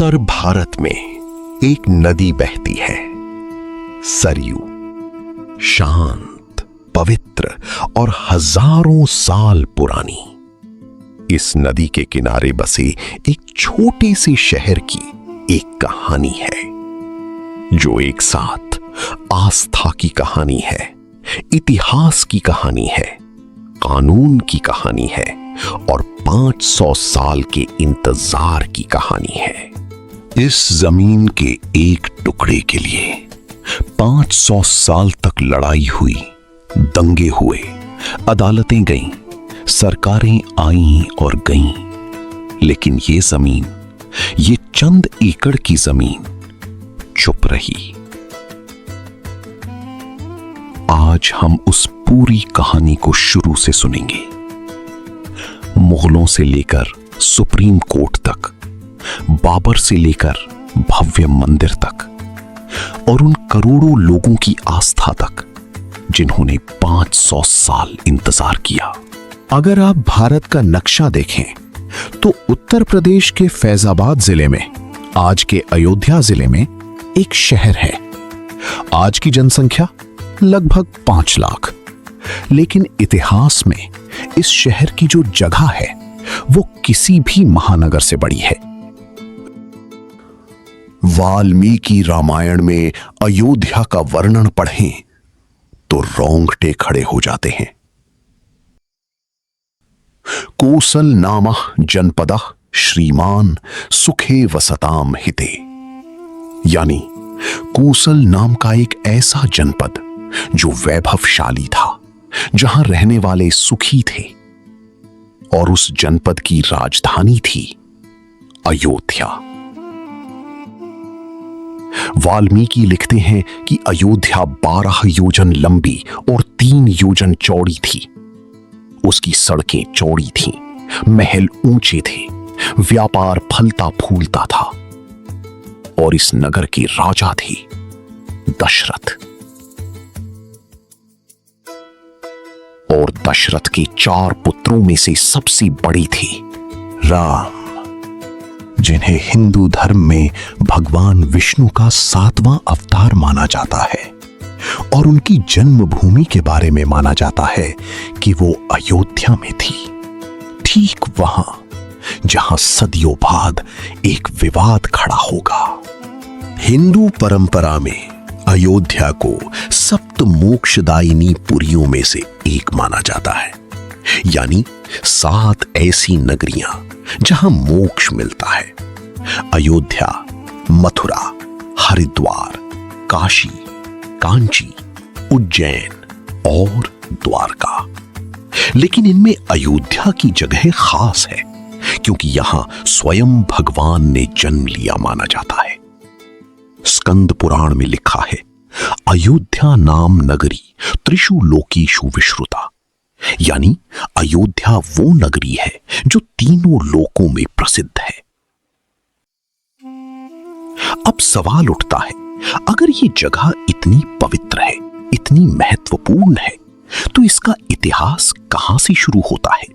उत्तर भारत में एक नदी बहती है, सरयू। शांत, पवित्र और हजारों साल पुरानी। इस नदी के किनारे बसे एक छोटे से शहर की एक कहानी है, जो एक साथ आस्था की कहानी है, इतिहास की कहानी है, कानून की कहानी है और 500 साल के इंतजार की कहानी है। इस जमीन के एक टुकड़े के लिए 500 साल तक लड़ाई हुई, दंगे हुए, अदालतें गईं, सरकारें आईं और गईं, लेकिन ये जमीन, ये चंद एकड़ की जमीन चुप रही। आज हम उस पूरी कहानी को शुरू से सुनेंगे, मुगलों से लेकर सुप्रीम कोर्ट तक, बाबर से लेकर भव्य मंदिर तक और उन करोड़ों लोगों की आस्था तक जिन्होंने 500 साल इंतजार किया। अगर आप भारत का नक्शा देखें तो उत्तर प्रदेश के फैजाबाद जिले में, आज के अयोध्या जिले में एक शहर है। आज की जनसंख्या लगभग 5 लाख, लेकिन इतिहास में इस शहर की जो जगह है वो किसी भी महानगर से बड़ी है। वाल्मीकि रामायण में अयोध्या का वर्णन पढ़ें तो रोंगटे खड़े हो जाते हैं। कोसल नामः जनपदः श्रीमान सुखे वसताम हिते, यानी कोसल नाम का एक ऐसा जनपद जो वैभवशाली था, जहां रहने वाले सुखी थे, और उस जनपद की राजधानी थी अयोध्या। वाल्मीकि लिखते हैं कि अयोध्या 12 योजन लंबी और 3 योजन चौड़ी थी। उसकी सड़कें चौड़ी थीं, महल ऊंचे थे, व्यापार फलता फूलता था, और इस नगर के राजा थे दशरथ। और दशरथ के 4 पुत्रों में से सबसे बड़े थे राम, जिन्हें हिंदू धर्म में भगवान विष्णु का 7वां अवतार माना जाता है, और उनकी जन्मभूमि के बारे में माना जाता है कि वो अयोध्या में थी, ठीक वहां जहां सदियों बाद एक विवाद खड़ा होगा। हिंदू परंपरा में अयोध्या को सप्त मोक्षदायिनी पुरियों में से एक माना जाता है, यानी 7 ऐसी नगरियां जहां मोक्ष मिलता है। अयोध्या, मथुरा, हरिद्वार, काशी, कांची, उज्जैन और द्वारका। लेकिन इनमें अयोध्या की जगह खास है, क्योंकि यहां स्वयं भगवान ने जन्म लिया माना जाता है। स्कंद पुराण में लिखा है, अयोध्या नाम नगरी त्रिषु लोकेषु विश्रुता, यानी अयोध्या वो नगरी है जो तीनों लोकों में प्रसिद्ध है। अब सवाल उठता है, अगर ये जगह इतनी पवित्र है, इतनी महत्वपूर्ण है, तो इसका इतिहास कहां से शुरू होता है,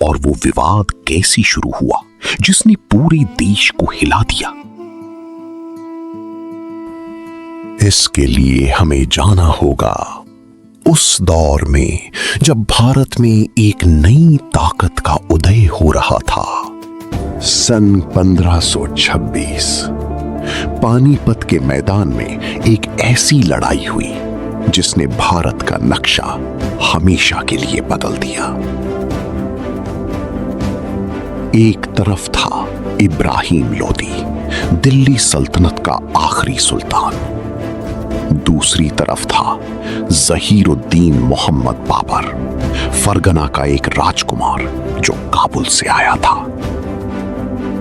और वो विवाद कैसे शुरू हुआ जिसने पूरे देश को हिला दिया? इसके लिए हमें जाना होगा उस दौर में जब भारत में एक नई ताकत का उदय हो रहा था। सन 1526 पानीपत के मैदान में एक ऐसी लड़ाई हुई जिसने भारत का नक्शा हमेशा के लिए बदल दिया। एक तरफ था इब्राहिम लोदी, दिल्ली सल्तनत का आखिरी सुल्तान। दूसरी तरफ था जहीरुद्दीन मोहम्मद बाबर, फरगना का एक राजकुमार जो काबुल से आया था,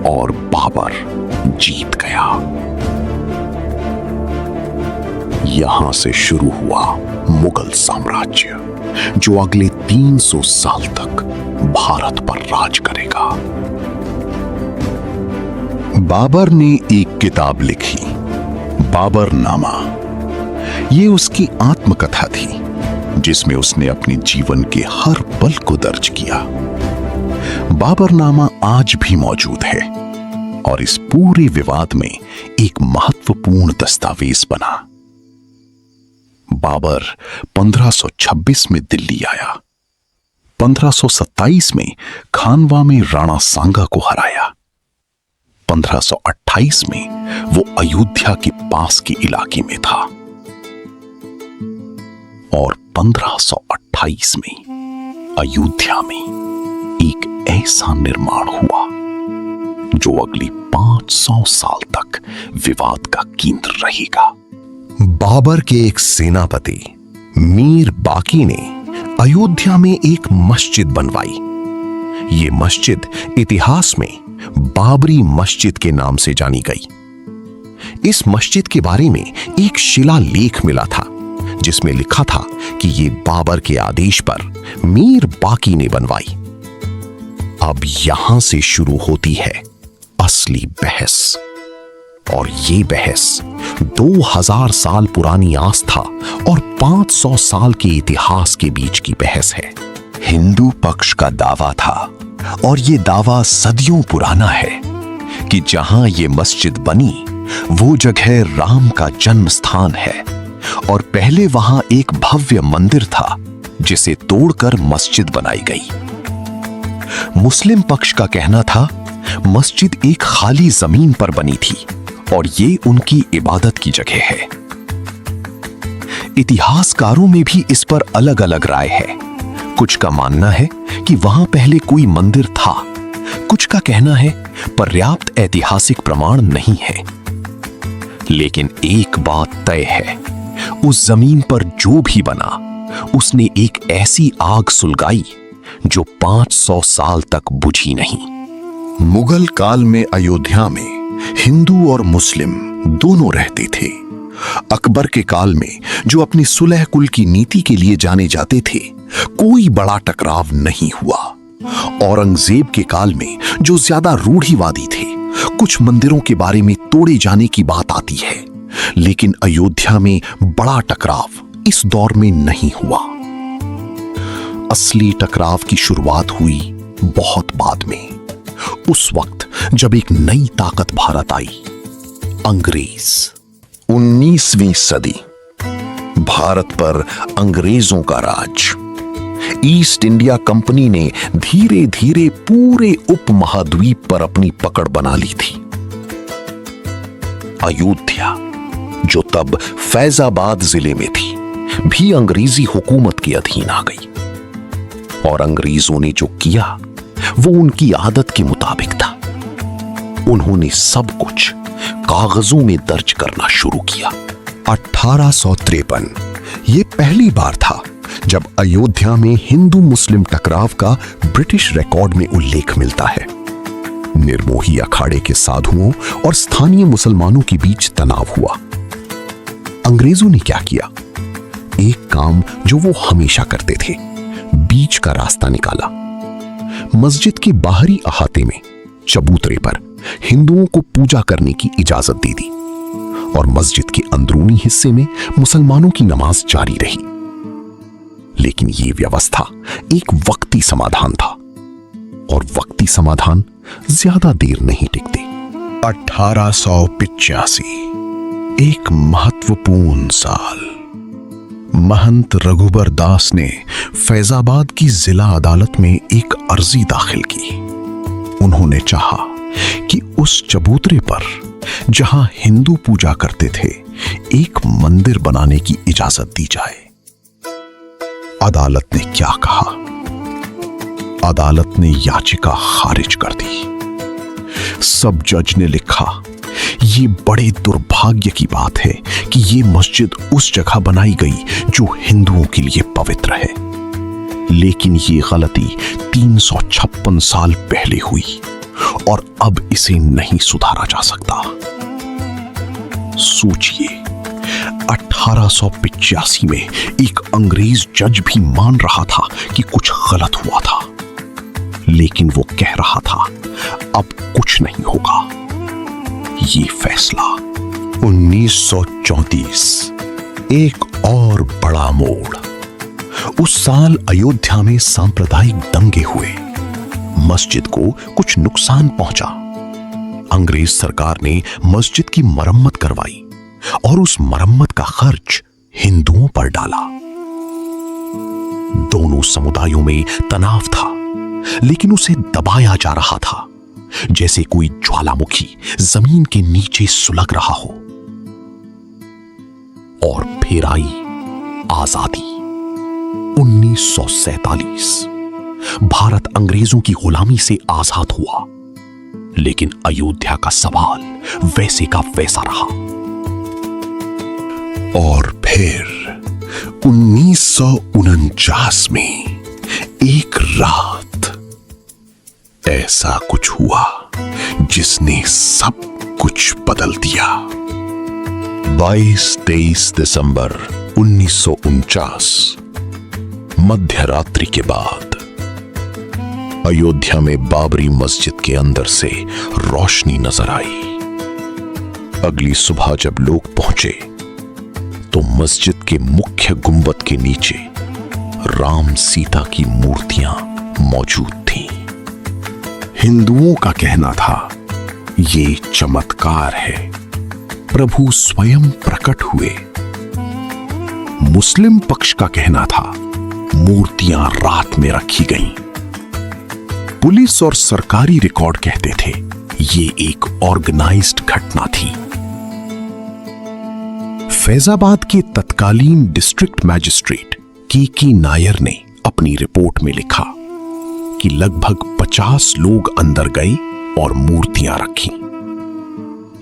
और बाबर जीत गया। यहां से शुरू हुआ मुगल साम्राज्य, जो अगले 300 साल तक भारत पर राज करेगा। बाबर ने एक किताब लिखी, बाबरनामा। ये उसकी आत्मकथा थी, जिसमें उसने अपने जीवन के हर पल को दर्ज किया। बाबरनामा आज भी मौजूद है, और इस पूरे विवाद में एक महत्वपूर्ण दस्तावेज बना। बाबर 1526 में दिल्ली आया, 1527 में खानवा में राणा सांगा को हराया, 1528 में वो अयोध्या के पास के इलाके में था और 1528 में अयोध्या में एक ऐसा निर्माण हुआ जो अगले 500 साल तक विवाद का केंद्र रहेगा। बाबर के एक सेनापति मीर बाकी ने अयोध्या में एक मस्जिद बनवाई। ये मस्जिद इतिहास में बाबरी मस्जिद के नाम से जानी गई। इस मस्जिद के बारे में एक शिलालेख मिला था जिसमें लिखा था कि ये बाबर के आदेश पर मीर बाकी ने बनवाई। अब यहां से शुरू होती है असली बहस, और ये बहस 2000 साल पुरानी आस्था और 500 साल के इतिहास के बीच की बहस है। हिंदू पक्ष का दावा था, और ये दावा सदियों पुराना है, कि जहां ये मस्जिद बनी वो जगह राम का जन्म स्थान है और पहले वहां एक भव्य मंदिर था जिसे तोड़कर मस्जिद बनाई गई। मुस्लिम पक्ष का कहना था मस्जिद एक खाली जमीन पर बनी थी और ये उनकी इबादत की जगह है। इतिहासकारों में भी इस पर अलग अलग राय है। कुछ का मानना है कि वहां पहले कोई मंदिर था, कुछ का कहना है पर्याप्त ऐतिहासिक प्रमाण नहीं है। लेकिन एक बात तय है, उस जमीन पर जो भी बना उसने एक ऐसी आग सुलगाई जो 500 साल तक बुझी नहीं। मुगल काल में अयोध्या में हिंदू और मुस्लिम दोनों रहते थे। अकबर के काल में, जो अपनी सुलह कुल की नीति के लिए जाने जाते थे, कोई बड़ा टकराव नहीं हुआ। औरंगजेब के काल में, जो ज्यादा रूढ़िवादी थे, कुछ मंदिरों के बारे में तोड़े जाने की बात आती है, लेकिन अयोध्या में बड़ा टकराव इस दौर में नहीं हुआ। असली टकराव की शुरुआत हुई बहुत बाद में, उस वक्त जब एक नई ताकत भारत आई, अंग्रेज। 19वीं सदी, भारत पर अंग्रेजों का राज। ईस्ट इंडिया कंपनी ने धीरे धीरे पूरे उपमहाद्वीप पर अपनी पकड़ बना ली थी। अयोध्या, जो तब फैजाबाद जिले में थी, भी अंग्रेजी हुकूमत के अधीन आ गई। और अंग्रेजों ने जो किया वो उनकी आदत के मुताबिक था। उन्होंने सब कुछ कागजों में दर्ज करना शुरू किया। 1853 ये पहली बार था जब अयोध्या में हिंदू मुस्लिम टकराव का ब्रिटिश रिकॉर्ड में उल्लेख मिलता है। निर्मोही अखाड़े के साधुओं और स्थानीय मुसलमानों के बीच तनाव हुआ। अंग्रेजों ने क्या किया? एक काम जो वो हमेशा करते थे, बीच का रास्ता निकाला। मस्जिद के बाहरी अहाते में चबूतरे पर हिंदुओं को पूजा करने की इजाजत दे दी और मस्जिद के अंदरूनी हिस्से में मुसलमानों की नमाज जारी रही। लेकिन यह व्यवस्था एक वक्ती समाधान था, और वक्ती समाधान ज्यादा देर नहीं टिकते। 1885 एक महत्वपूर्ण साल। महंत रघुबर दास ने फैजाबाद की जिला अदालत में एक अर्जी दाखिल की। उन्होंने चाहा कि उस चबूतरे पर जहां हिंदू पूजा करते थे, एक मंदिर बनाने की इजाजत दी जाए। अदालत ने क्या कहा? अदालत ने याचिका खारिज कर दी। सब जज ने लिखा, ये बड़े दुर्भाग्य की बात है कि ये मस्जिद उस जगह बनाई गई जो हिंदुओं के लिए पवित्र है, लेकिन ये गलती 356 साल पहले हुई और अब इसे नहीं सुधारा जा सकता। सोचिए, 1885 में एक अंग्रेज जज भी मान रहा था कि कुछ गलत हुआ था, लेकिन वो कह रहा था अब कुछ नहीं होगा। ये फैसला 1934, एक और बड़ा मोड़। उस साल अयोध्या में सांप्रदायिक दंगे हुए। मस्जिद को कुछ नुकसान पहुंचा। अंग्रेज सरकार ने मस्जिद की मरम्मत करवाई और उस मरम्मत का खर्च हिंदुओं पर डाला। दोनों समुदायों में तनाव था, लेकिन उसे दबाया जा रहा था, जैसे कोई ज्वालामुखी जमीन के नीचे सुलग रहा हो। और फिर आई आजादी। 1947 भारत अंग्रेजों की गुलामी से आजाद हुआ, लेकिन अयोध्या का सवाल वैसे का वैसा रहा। और फिर 1949 में एक रात ऐसा कुछ हुआ जिसने सब कुछ बदल दिया। 22-23 दिसंबर 1949 मध्यरात्रि के बाद अयोध्या में बाबरी मस्जिद के अंदर से रोशनी नजर आई। अगली सुबह जब लोग पहुंचे तो मस्जिद के मुख्य गुंबद के नीचे राम सीता की मूर्तियां मौजूद थीं। हिंदुओं का कहना था ये चमत्कार है, प्रभु स्वयं प्रकट हुए। मुस्लिम पक्ष का कहना था मूर्तियां रात में रखी गईं। पुलिस और सरकारी रिकॉर्ड कहते थे ये एक ऑर्गेनाइज्ड घटना थी। फैजाबाद के तत्कालीन डिस्ट्रिक्ट मैजिस्ट्रेट के नायर ने अपनी रिपोर्ट में लिखा कि लगभग 50 लोग अंदर गए और मूर्तियां रखी,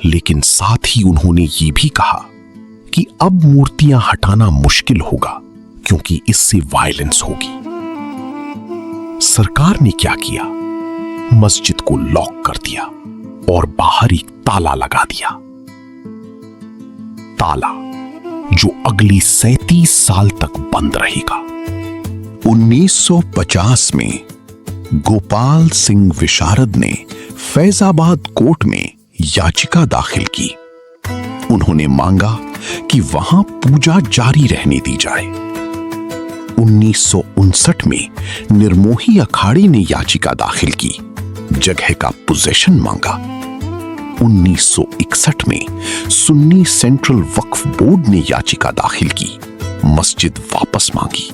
लेकिन साथ ही उन्होंने ये भी कहा कि अब मूर्तियां हटाना मुश्किल होगा क्योंकि इससे वायलेंस होगी। सरकार ने क्या किया? मस्जिद को लॉक कर दिया और बाहर एक ताला लगा दिया। ताला जो अगली 37 साल तक बंद रहेगा। 1950 में गोपाल सिंह विशारद ने फैजाबाद कोर्ट में याचिका दाखिल की। उन्होंने मांगा कि वहां पूजा जारी रहने दी जाए। 1959 में निर्मोही अखाड़ी ने याचिका दाखिल की, जगह का पोजेशन मांगा। 1961 में सुन्नी सेंट्रल वक्फ बोर्ड ने याचिका दाखिल की, मस्जिद वापस मांगी।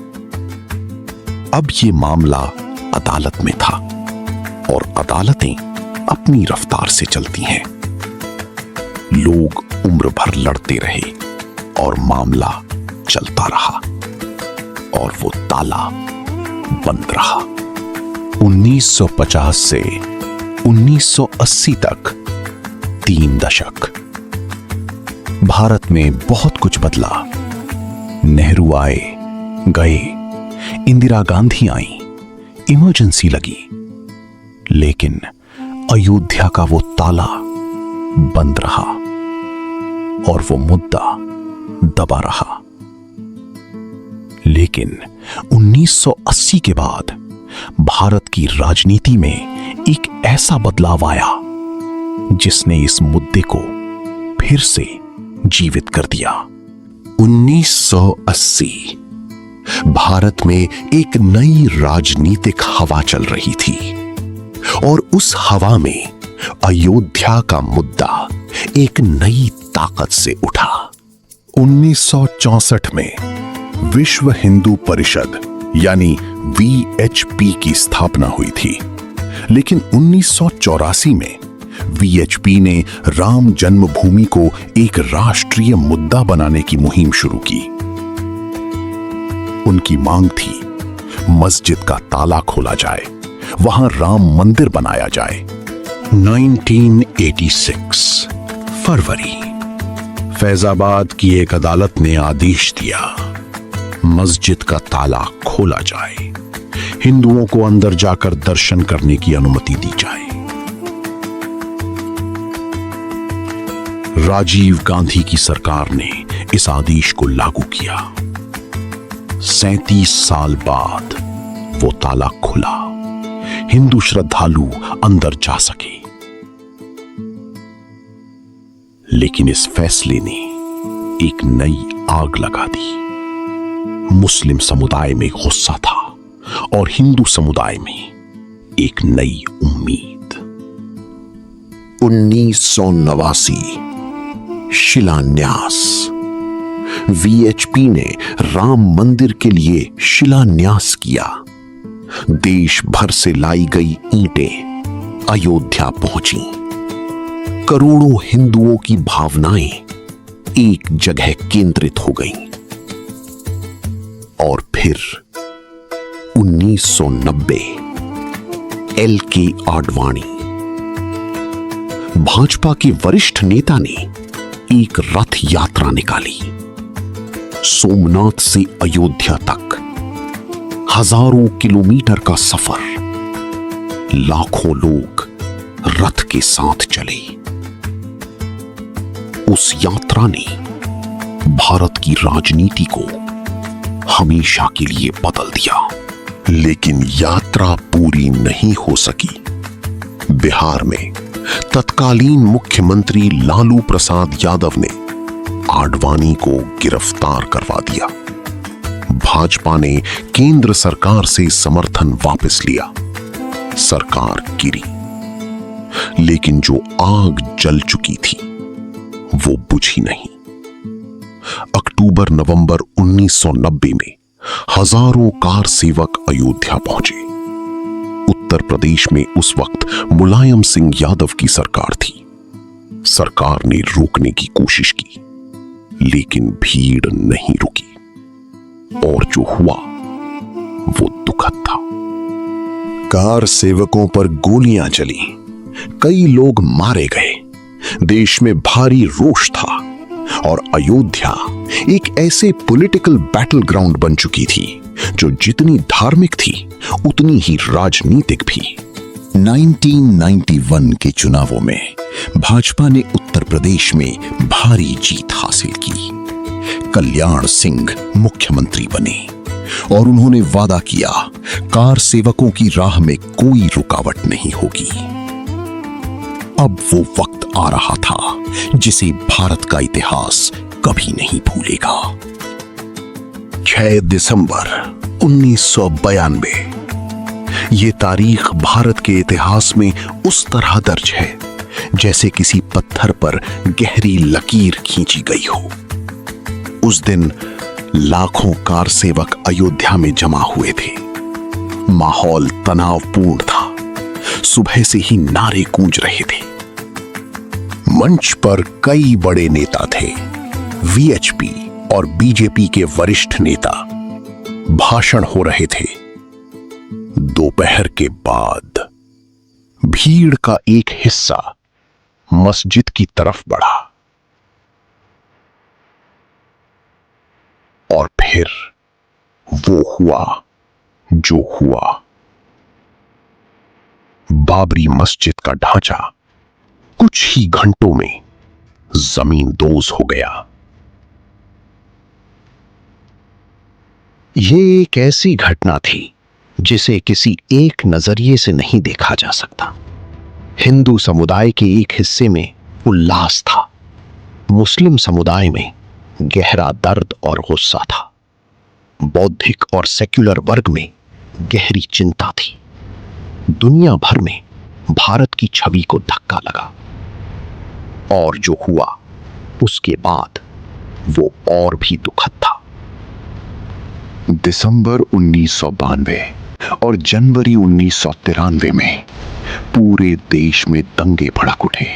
अब ये मामला अदालत में था और अदालतें अपनी रफ्तार से चलती हैं। लोग उम्र भर लड़ते रहे और मामला चलता रहा और वो ताला बंद रहा। 1950 से 1980 तक 3 दशक भारत में बहुत कुछ बदला। नेहरू आए गए, इंदिरा गांधी आई, इमरजेंसी लगी, लेकिन अयोध्या का वो ताला बंद रहा और वो मुद्दा दबा रहा। लेकिन 1980 के बाद भारत की राजनीति में एक ऐसा बदलाव आया जिसने इस मुद्दे को फिर से जीवित कर दिया। 1980 भारत में एक नई राजनीतिक हवा चल रही थी और उस हवा में अयोध्या का मुद्दा एक नई ताकत से उठा। 1964 में विश्व हिंदू परिषद यानी VHP की स्थापना हुई थी, लेकिन 1984 में VHP ने राम जन्मभूमि को एक राष्ट्रीय मुद्दा बनाने की मुहिम शुरू की। उनकी मांग थी मस्जिद का ताला खोला जाए, वहां राम मंदिर बनाया जाए। 1986 फरवरी फैजाबाद की एक अदालत ने आदेश दिया मस्जिद का ताला खोला जाए, हिंदुओं को अंदर जाकर दर्शन करने की अनुमति दी जाए। राजीव गांधी की सरकार ने इस आदेश को लागू किया। 37 साल बाद वो ताला खुला, हिंदू श्रद्धालु अंदर जा सके। लेकिन इस फैसले ने एक नई आग लगा दी। मुस्लिम समुदाय में गुस्सा था और हिंदू समुदाय में एक नई उम्मीद। 1989 शिलान्यास। वीएचपी ने राम मंदिर के लिए शिलान्यास किया। देश भर से लाई गई ईंटें अयोध्या पहुंची। करोड़ों हिंदुओं की भावनाएं एक जगह केंद्रित हो गईं। और फिर 1990 LK आडवाणी, भाजपा के वरिष्ठ नेता ने एक रथ यात्रा निकाली। सोमनाथ से अयोध्या तक हजारों किलोमीटर का सफर। लाखों लोग रथ के साथ चले। उस यात्रा ने भारत की राजनीति को हमेशा के लिए बदल दिया। लेकिन यात्रा पूरी नहीं हो सकी। बिहार में तत्कालीन मुख्यमंत्री लालू प्रसाद यादव ने आडवाणी को गिरफ्तार करवा दिया। भाजपा ने केंद्र सरकार से समर्थन वापस लिया। सरकार गिरी। लेकिन जो आग जल चुकी थी वो बुझी नहीं। अक्टूबर-नवंबर 1990 में हजारों कार सेवक अयोध्या पहुंचे। उत्तर प्रदेश में उस वक्त मुलायम सिंह यादव की सरकार थी। सरकार ने रोकने की कोशिश की, लेकिन भीड़ नहीं रुकी। और जो हुआ वो दुखद था। कार सेवकों पर गोलियां चली। कई लोग मारे गए। देश में भारी रोष था और अयोध्या एक ऐसे पॉलिटिकल बैटल ग्राउंड बन चुकी थी जो जितनी धार्मिक थी उतनी ही राजनीतिक भी। 1991 के चुनावों में भाजपा ने उत्तर प्रदेश में भारी जीत हासिल की। कल्याण सिंह मुख्यमंत्री बने और उन्होंने वादा किया, कार सेवकों की राह में कोई रुकावट नहीं होगी। अब वो वक्त आ रहा था जिसे भारत का इतिहास कभी नहीं भूलेगा। 6 दिसंबर 1992। ये तारीख भारत के इतिहास में उस तरह दर्ज है जैसे किसी पत्थर पर गहरी लकीर खींची गई हो। उस दिन लाखों कार सेवक अयोध्या में जमा हुए थे। माहौल तनावपूर्ण था। सुबह से ही नारे गूंज रहे थे। मंच पर कई बड़े नेता थे। वीएचपी और बीजेपी के वरिष्ठ नेता। भाषण हो रहे थे। दोपहर के बाद भीड़ का एक हिस्सा मस्जिद की तरफ बढ़ा। और फिर वो हुआ जो हुआ। बाबरी मस्जिद का ढांचा कुछ ही घंटों में जमींदोज हो गया। ये एक ऐसी घटना थी जिसे किसी एक नजरिए से नहीं देखा जा सकता। हिंदू समुदाय के एक हिस्से में उल्लास था। मुस्लिम समुदाय में गहरा दर्द और गुस्सा था। बौद्धिक और सेक्युलर वर्ग में गहरी चिंता थी। दुनिया भर में भारत की छवि को धक्का लगा। और जो हुआ उसके बाद वो और भी दुखद था। दिसंबर 1992 और जनवरी 1993 में पूरे देश में दंगे भड़क उठे।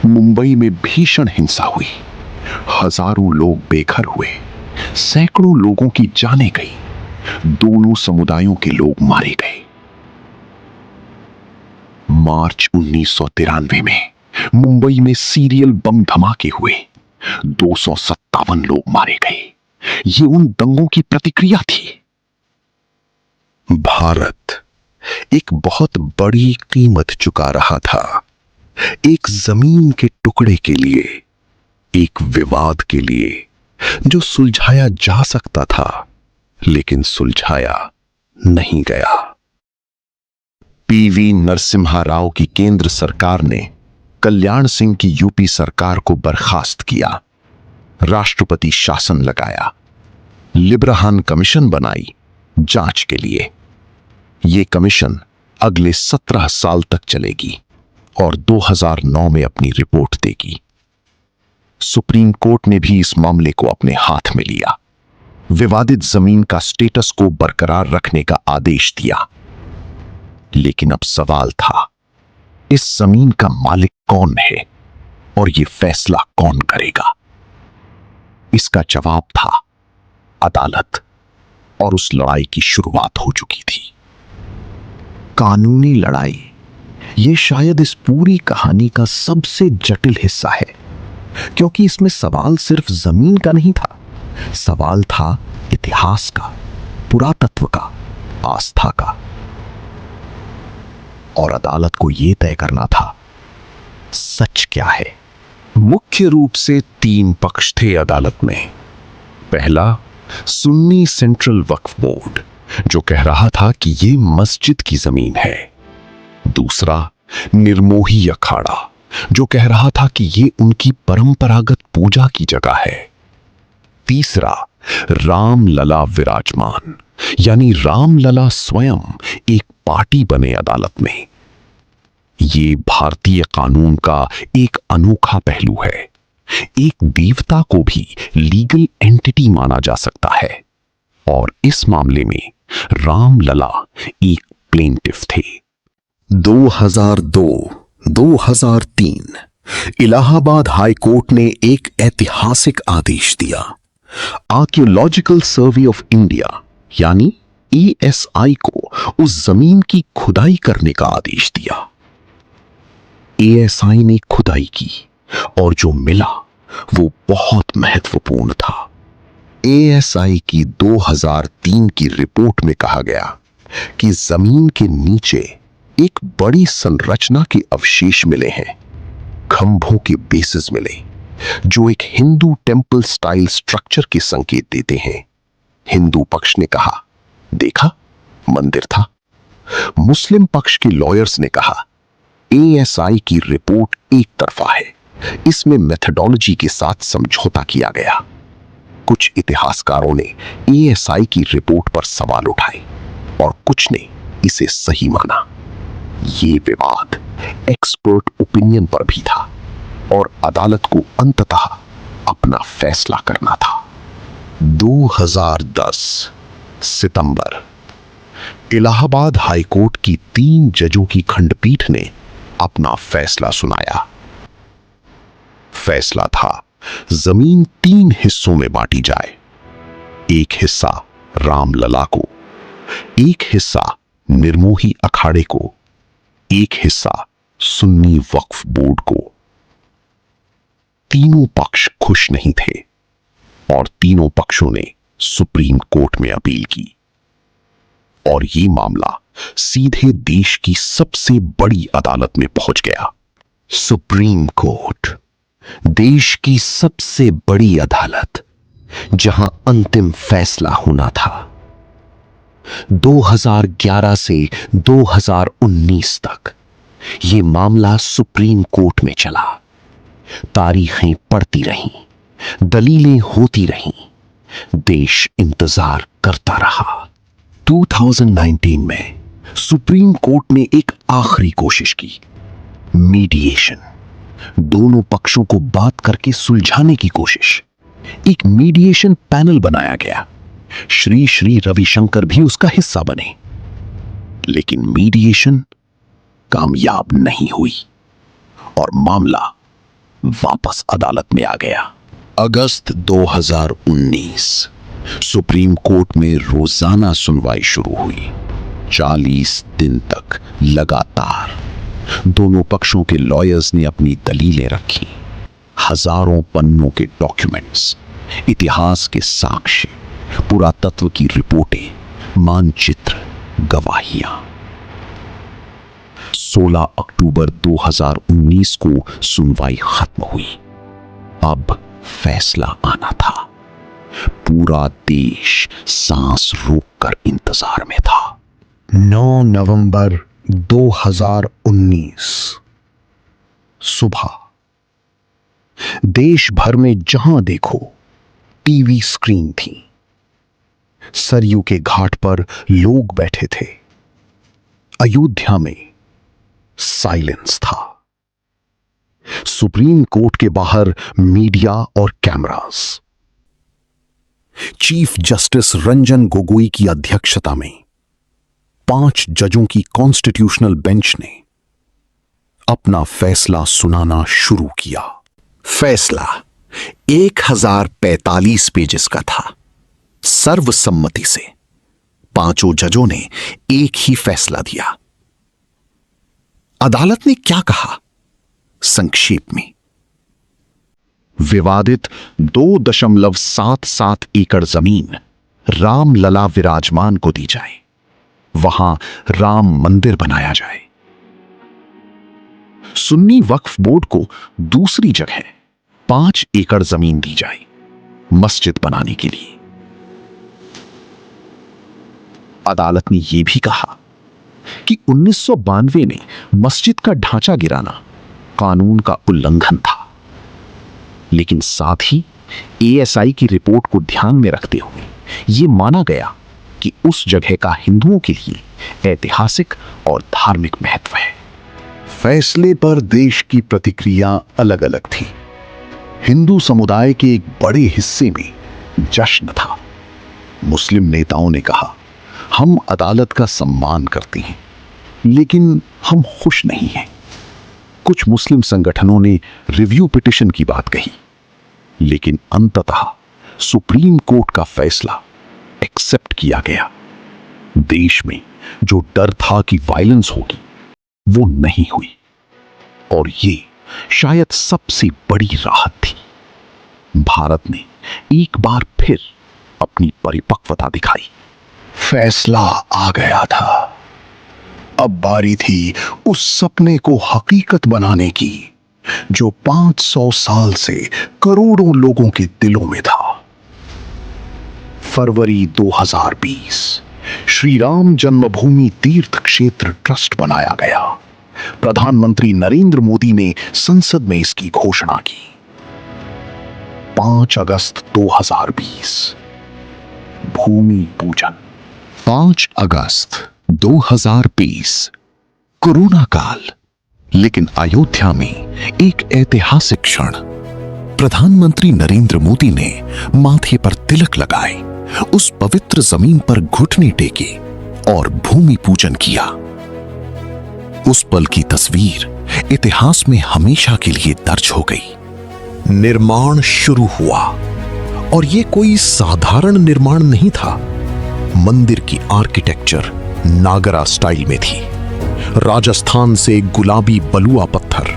मुंबई में भीषण हिंसा हुई। हजारों लोग बेघर हुए। सैकड़ों लोगों की जानें गई। दोनों समुदायों के लोग मारे गए। मार्च 1993 में मुंबई में सीरियल बम धमाके हुए। 257 लोग मारे गए। ये उन दंगों की प्रतिक्रिया थी। भारत एक बहुत बड़ी कीमत चुका रहा था। एक जमीन के टुकड़े के लिए, एक विवाद के लिए जो सुलझाया जा सकता था, लेकिन सुलझाया नहीं गया। पीवी नरसिम्हा राव की केंद्र सरकार ने कल्याण सिंह की यूपी सरकार को बर्खास्त किया। राष्ट्रपति शासन लगाया। लिब्राहान कमीशन बनाई जांच के लिए। यह कमीशन अगले 17 साल तक चलेगी। और 2009 में अपनी रिपोर्ट देगी। सुप्रीम कोर्ट ने भी इस मामले को अपने हाथ में लिया, विवादित जमीन का स्टेटस को बरकरार रखने का आदेश दिया। लेकिन अब सवाल था, इस जमीन का मालिक कौन है और यह फैसला कौन करेगा? इसका जवाब था अदालत, और उस लड़ाई की शुरुआत हो चुकी थी। कानूनी लड़ाई, यह शायद इस पूरी कहानी का सबसे जटिल हिस्सा है, क्योंकि इसमें सवाल सिर्फ जमीन का नहीं था, सवाल था इतिहास का, पुरातत्व का, आस्था का। और अदालत को यह तय करना था सच क्या है। मुख्य रूप से 3 पक्ष थे अदालत में। पहला, सुन्नी सेंट्रल वक्फ बोर्ड, जो कह रहा था कि यह मस्जिद की जमीन है। दूसरा, निर्मोही अखाड़ा, जो कह रहा था कि यह उनकी परंपरागत पूजा की जगह है। तीसरा, रामलला विराजमान, यानी रामलला स्वयं एक पार्टी बने अदालत में। ये भारतीय कानून का एक अनोखा पहलू है। एक देवता को भी लीगल एंटिटी माना जा सकता है, और इस मामले में रामलला एक प्लेंटिफ थे। 2002-2003 इलाहाबाद हाई कोर्ट ने एक ऐतिहासिक आदेश दिया। आर्कियोलॉजिकल सर्वे ऑफ इंडिया यानी ASI को उस जमीन की खुदाई करने का आदेश दिया। ASI ने खुदाई की और जो मिला वो बहुत महत्वपूर्ण था। ASI की 2003 की रिपोर्ट में कहा गया कि जमीन के नीचे एक बड़ी संरचना के अवशेष मिले हैं। खंभों के बेसिस मिले, जो एक हिंदू टेंपल स्टाइल स्ट्रक्चर के संकेत देते हैं। हिंदू पक्ष ने कहा, देखा, मंदिर था। मुस्लिम पक्ष के लॉयर्स ने कहा, ASI की रिपोर्ट एक तरफा है, इसमें मेथोडोलॉजी के साथ समझौता किया गया। कुछ इतिहासकारों ने ASI की रिपोर्ट पर सवाल उठाए और कुछ ने इसे सही माना। ये विवाद एक्सपर्ट ओपिनियन पर भी था और अदालत को अंततः अपना फैसला करना था। 2010 सितंबर, इलाहाबाद हाई कोर्ट की 3 जजों की खंडपीठ ने अपना फैसला सुनाया। फैसला था जमीन 3 हिस्सों में बांटी जाए। एक हिस्सा रामलला को, एक हिस्सा निर्मोही अखाड़े को, एक हिस्सा सुन्नी वक्फ बोर्ड को। तीनों पक्ष खुश नहीं थे और तीनों पक्षों ने सुप्रीम कोर्ट में अपील की, और ये मामला सीधे देश की सबसे बड़ी अदालत में पहुंच गया। सुप्रीम कोर्ट, देश की सबसे बड़ी अदालत, जहां अंतिम फैसला होना था। 2011 से 2019 तक यह मामला सुप्रीम कोर्ट में चला। तारीखें पड़ती रहीं, दलीलें होती रहीं, देश इंतजार करता रहा। 2019 में सुप्रीम कोर्ट ने एक आखिरी कोशिश की, मीडिएशन। दोनों पक्षों को बात करके सुलझाने की कोशिश। एक मीडिएशन पैनल बनाया गया। श्री श्री रविशंकर भी उसका हिस्सा बने, लेकिन मीडिएशन कामयाब नहीं हुई और मामला वापस अदालत में आ गया। अगस्त 2019 सुप्रीम कोर्ट में रोजाना सुनवाई शुरू हुई। 40 दिन तक लगातार दोनों पक्षों के लॉयर्स ने अपनी दलीलें रखी। हजारों पन्नों के डॉक्यूमेंट्स, इतिहास के साक्ष्य, पुरातत्व की रिपोर्टें, मानचित्र, गवाहियां। 16 अक्टूबर 2019 को सुनवाई खत्म हुई। अब फैसला आना था। पूरा देश सांस रोककर इंतजार में था। 9 नवंबर 2019 सुबह, देश भर में जहां देखो टीवी स्क्रीन थी। सरयू के घाट पर लोग बैठे थे। अयोध्या में साइलेंस था। सुप्रीम कोर्ट के बाहर मीडिया और cameras. Chief justice Ranjan Gogoi की अध्यक्षता में 5 जजों की कॉन्स्टिट्यूशनल बेंच ने अपना फैसला सुनाना शुरू किया। फैसला 1045 पेजेस का था। सर्वसम्मति से 5 जजों ने एक ही फैसला दिया। अदालत ने क्या कहा? संक्षेप में, विवादित 2.77 एकड़ जमीन रामलला विराजमान को दी जाए, वहां राम मंदिर बनाया जाए। सुन्नी वक्फ बोर्ड को दूसरी जगह 5 एकड़ जमीन दी जाए मस्जिद बनाने के लिए। अदालत ने यह भी कहा कि 1992 में मस्जिद का ढांचा गिराना कानून का उल्लंघन था, लेकिन साथ ही एएसआई की रिपोर्ट को ध्यान में रखते हुए यह माना गया कि उस जगह का हिंदुओं के लिए ऐतिहासिक और धार्मिक महत्व है। फैसले पर देश की प्रतिक्रिया अलग अलग थी। हिंदू समुदाय के एक बड़े हिस्से में जश्न था। मुस्लिम नेताओं ने कहा, हम अदालत का सम्मान करते हैं, लेकिन हम खुश नहीं हैं। कुछ मुस्लिम संगठनों ने रिव्यू पिटीशन की बात कही, लेकिन अंततः सुप्रीम कोर्ट का फैसला एक्सेप्ट किया गया। देश में जो डर था कि वायलेंस होगी, वो नहीं हुई, और ये शायद सबसे बड़ी राहत थी। भारत ने एक बार फिर अपनी परिपक्वता दिखाई। फैसला आ गया था। अब बारी थी उस सपने को हकीकत बनाने की जो 500 साल से करोड़ों लोगों के दिलों में था। फरवरी 2020 श्री राम जन्मभूमि तीर्थ क्षेत्र ट्रस्ट बनाया गया। प्रधानमंत्री नरेंद्र मोदी ने संसद में इसकी घोषणा की। 5 अगस्त 2020 भूमि पूजन। 5 अगस्त 2020 कोरोना काल, लेकिन अयोध्या में एक ऐतिहासिक क्षण। प्रधानमंत्री नरेंद्र मोदी ने माथे पर तिलक लगाए, उस पवित्र जमीन पर घुटने टेके और भूमि पूजन किया। उस पल की तस्वीर इतिहास में हमेशा के लिए दर्ज हो गई। निर्माण शुरू हुआ, और यह कोई साधारण निर्माण नहीं था। मंदिर की आर्किटेक्चर नागरा स्टाइल में थी। राजस्थान से गुलाबी बलुआ पत्थर,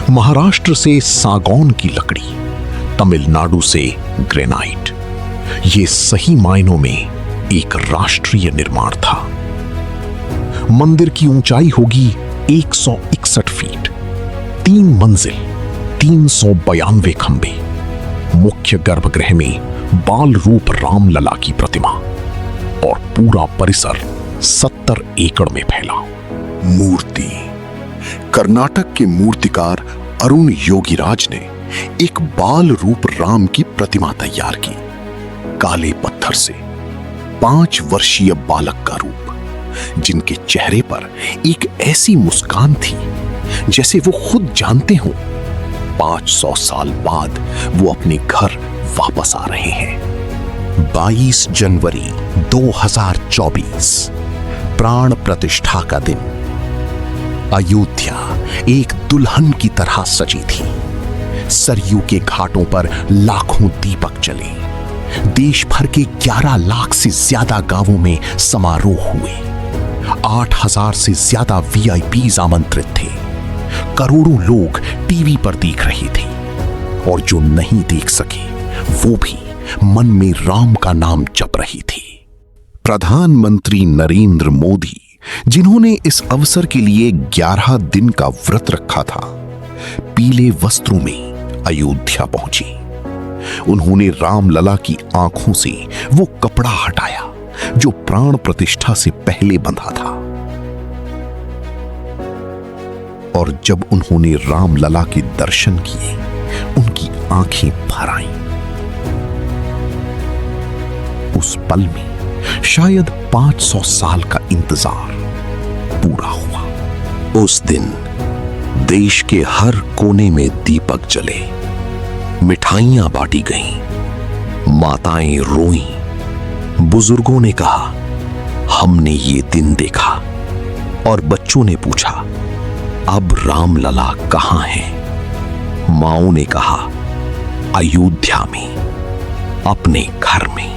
महाराष्ट्र से सागौन की लकड़ी, तमिलनाडु से ग्रेनाइट। ये सही मायनों में एक राष्ट्रीय निर्माण था। मंदिर की ऊंचाई होगी 161 फीट, 3 मंजिल, 392 खंबे। मुख्य गर्भगृह में बाल रूप रामलला की प्रतिमा, और पूरा परिसर 70 एकड़ में फैला। मूर्ति। कर्नाटक के मूर्तिकार अरुण योगीराज ने एक बाल रूप राम की प्रतिमा तैयार की। काले पत्थर से 5 वर्षीय बालक का रूप, जिनके चेहरे पर एक ऐसी मुस्कान थी जैसे वो खुद जानते हो 500 साल बाद वो अपने घर वापस आ रहे हैं। 22 जनवरी 2024 प्राण प्रतिष्ठा का दिन। अयोध्या एक दुल्हन की तरह सजी थी। सरयू के घाटों पर लाखों दीपक जले। देश भर के 11 लाख से ज्यादा गांवों में समारोह हुए। 8000 से ज्यादा वीआईपीज आमंत्रित थे। करोड़ों लोग टीवी पर देख रहे थे, और जो नहीं देख सके वो भी मन में राम का नाम जप रही थी। प्रधानमंत्री नरेंद्र मोदी, जिन्होंने इस अवसर के लिए 11 दिन का व्रत रखा था, पीले वस्त्रों में अयोध्या पहुंची। उन्होंने रामलला की आंखों से वो कपड़ा हटाया जो प्राण प्रतिष्ठा से पहले बंधा था, और जब उन्होंने रामलला के दर्शन किए, उनकी आंखें भर आईं। उस पल में शायद 500 साल का इंतजार पूरा हुआ। उस दिन देश के हर कोने में दीपक जले, मिठाइयां बांटी गईं, माताएं रोईं, बुजुर्गों ने कहा हमने ये दिन देखा, और बच्चों ने पूछा अब रामलला कहां हैं? माओ ने कहा अयोध्या में, अपने घर में।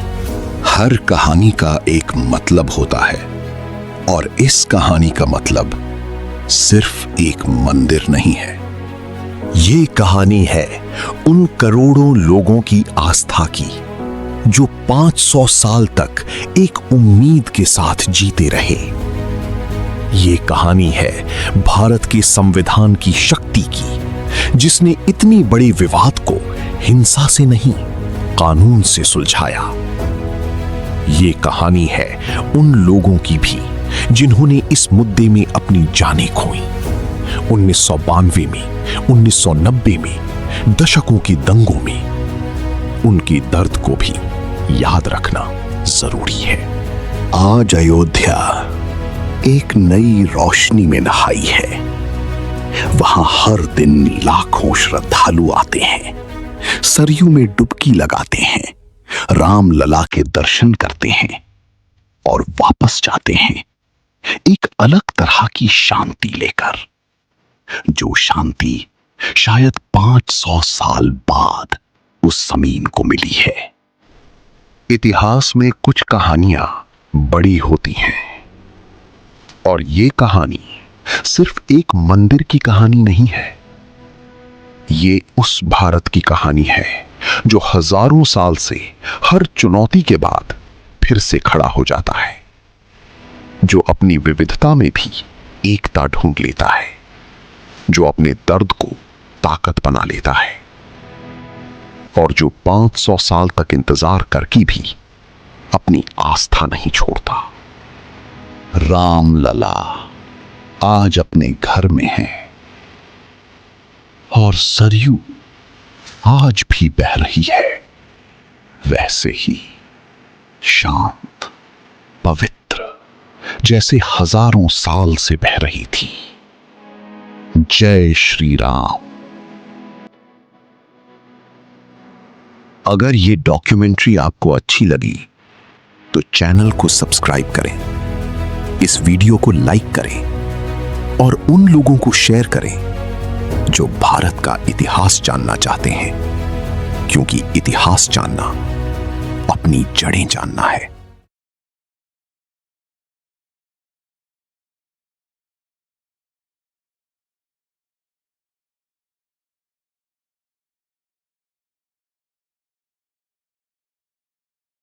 हर कहानी का एक मतलब होता है, और इस कहानी का मतलब सिर्फ एक मंदिर नहीं है। ये कहानी है उन करोड़ों लोगों की आस्था की जो 500 साल तक एक उम्मीद के साथ जीते रहे। ये कहानी है भारत के संविधान की शक्ति की, जिसने इतनी बड़े विवाद को हिंसा से नहीं, कानून से सुलझाया। ये कहानी है उन लोगों की भी जिन्होंने इस मुद्दे में अपनी जानें खोई। 1992 में, 1990 में, दशकों के दंगों में। उनके दर्द को भी याद रखना जरूरी है। आज अयोध्या एक नई रोशनी में नहाई है। वहां हर दिन लाखों श्रद्धालु आते हैं, सरयू में डुबकी लगाते हैं, रामलला के दर्शन करते हैं और वापस जाते हैं एक अलग तरह की शांति लेकर, जो शांति शायद 500 साल बाद उस जमीन को मिली है। इतिहास में कुछ कहानियां बड़ी होती हैं, और ये कहानी सिर्फ एक मंदिर की कहानी नहीं है। ये उस भारत की कहानी है जो हजारों साल से हर चुनौती के बाद फिर से खड़ा हो जाता है, जो अपनी विविधता में भी एकता ढूंढ लेता है, जो अपने दर्द को ताकत बना लेता है, और जो 500 साल तक इंतजार करके भी अपनी आस्था नहीं छोड़ता। रामलला आज अपने घर में है, और सरयू आज भी बह रही है, वैसे ही शांत, पवित्र, जैसे हजारों साल से बह रही थी। जय श्री राम। अगर ये डॉक्यूमेंट्री आपको अच्छी लगी तो चैनल को सब्सक्राइब करें, इस वीडियो को लाइक करें और उन लोगों को शेयर करें जो भारत का इतिहास जानना चाहते हैं, क्योंकि इतिहास जानना अपनी जड़ें जानना है।